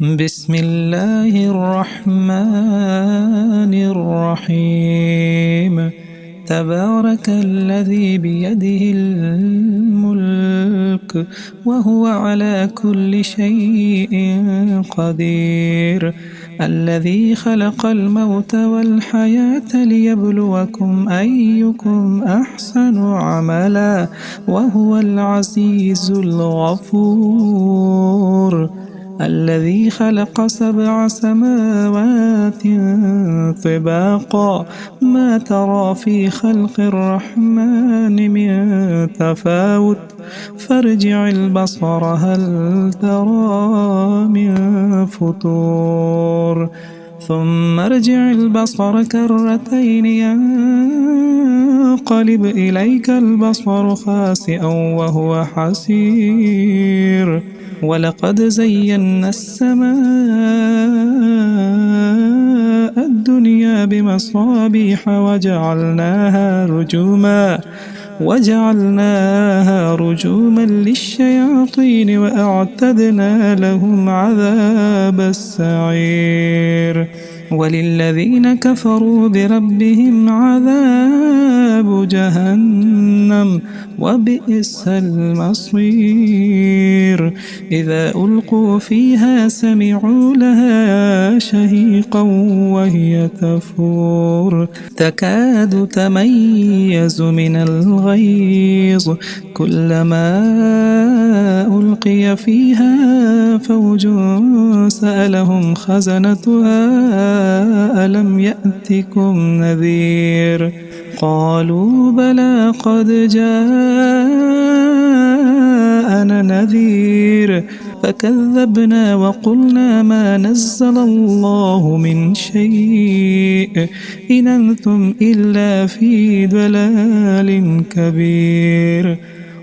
بسم الله الرحمن الرحيم. تبارك الذي بيده الملك وهو على كل شيء قدير، الذي خلق الموت والحياة ليبلوكم أيكم أحسن عملا وهو العزيز الغفور. الذي خلق 7 سماوات طباقا ما ترى في خلق الرحمن من تفاوت فارجع البصر هل ترى من فطور ثم ارجع البصر كرتين ينقلب إليك البصر خاسئا وهو حسير. ولقد زينا السماء الدنيا بمصابيح وجعلناها رجوما للشياطين وأعتدنا لهم عذاب السعير. وللذين كفروا بربهم عذاب جهنم وبئس المصير. إذا ألقوا فيها سمعوا لها شهيقا وهي تفور تكاد تميز من الغيظ كلما ألقي فيها فوج سألهم خزنتها ألم يأتكم نذير قالوا بلى قد جاءنا نذير فكذبنا وقلنا ما نزل الله من شيء إن أنتم إلا في ضلال كبير.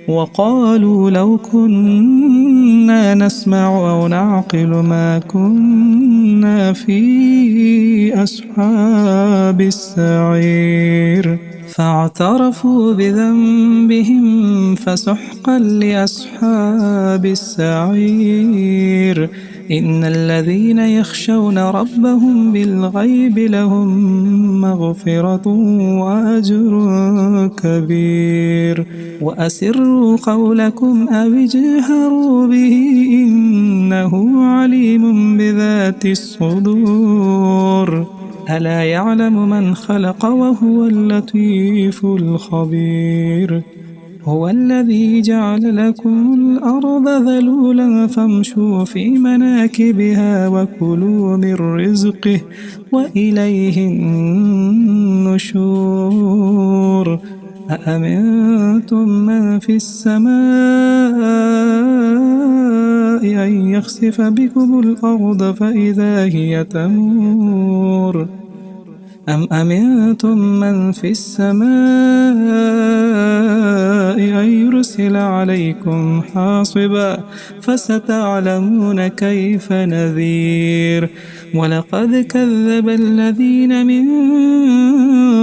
وقالوا لو كنا نسمع أو نعقل ما كنا في أصحاب السعير فاعترفوا بذنبهم فسحقا لأصحاب السعير. إن الذين يخشون ربهم بالغيب لهم مغفرة وأجر كبير. وأسروا قولكم أو اجهروا به إنه عليم بذات الصدور. ألا يعلم من خلق وهو اللطيف الخبير. هو الذي جعل لكم الأرض ذلولا فامشوا في مناكبها وكلوا من رزقه وإليه النشور. أأمنتم من في السماء أن يخسف بكم الأرض فإذا هي تمور أم أمنتم من في السماء أن يرسل عليكم حاصبا فستعلمون كيف نذير. ولقد كذب الذين من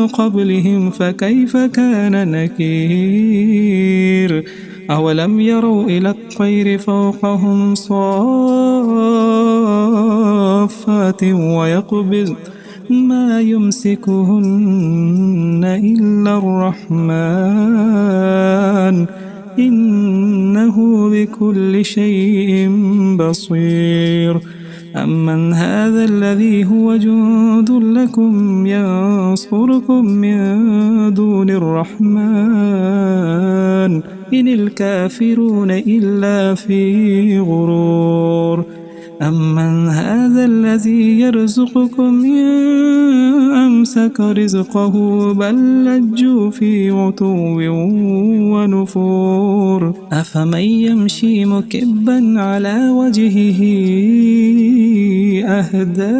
قبلهم فكيف كان نكير. أولم يروا إلى الطير فوقهم صافات ويقبض ما يمسكهن إلا الرحمن إنه بكل شيء بصير. أمن هذا الذي هو جند لكم ينصركم من دون الرحمن إن الكافرون إلا في غرور. أمن هذا الذي يرزقكم إن أمسك رزقه بل لجوا في عتو ونفور. أفمن يمشي مكبا على وجهه أهدى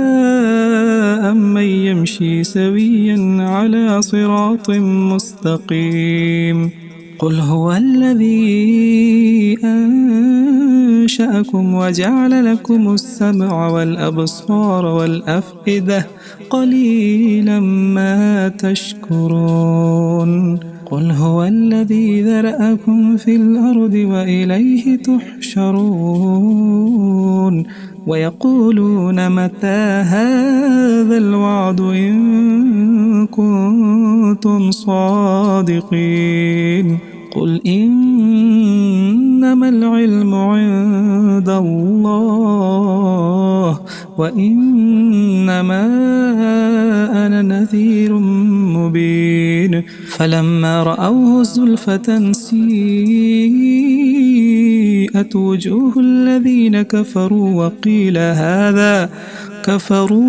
أمن يمشي سويا على صراط مستقيم. قل هو الذي أنشأكم وجعل لكم السمع والأبصار والأفئدة قليلا ما تشكرون. قل هو الذي ذرأكم في الأرض وإليه تحشرون. ويقولون متى هذا الوعد إن كنتم صادقين قل إنما العلم عند الله وإنما أنا نذير مبين فلما رأوه زلفة سيئت وجوه الذين كفروا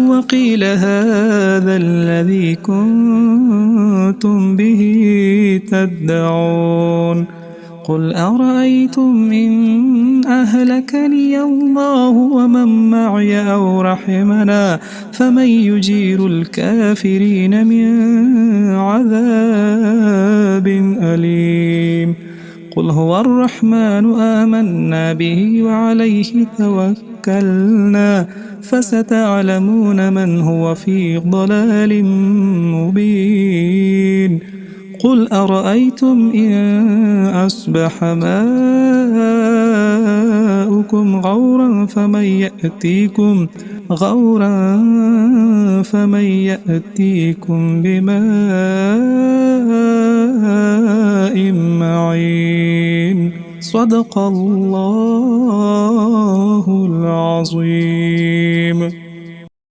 وقيل هذا الذي كنتم به تدعون قل أرأيتم إن أهلكني الله ومن معي أو رحمنا فمن يجير الكافرين من عذاب أليم قل هو الرحمن آمنا به وعليه توكلنا فستعلمون من هو في ضلال مبين قل أرأيتم إن أصبح ماؤكم غورا فمن يأتيكم بماء معين صدق الله العظيم.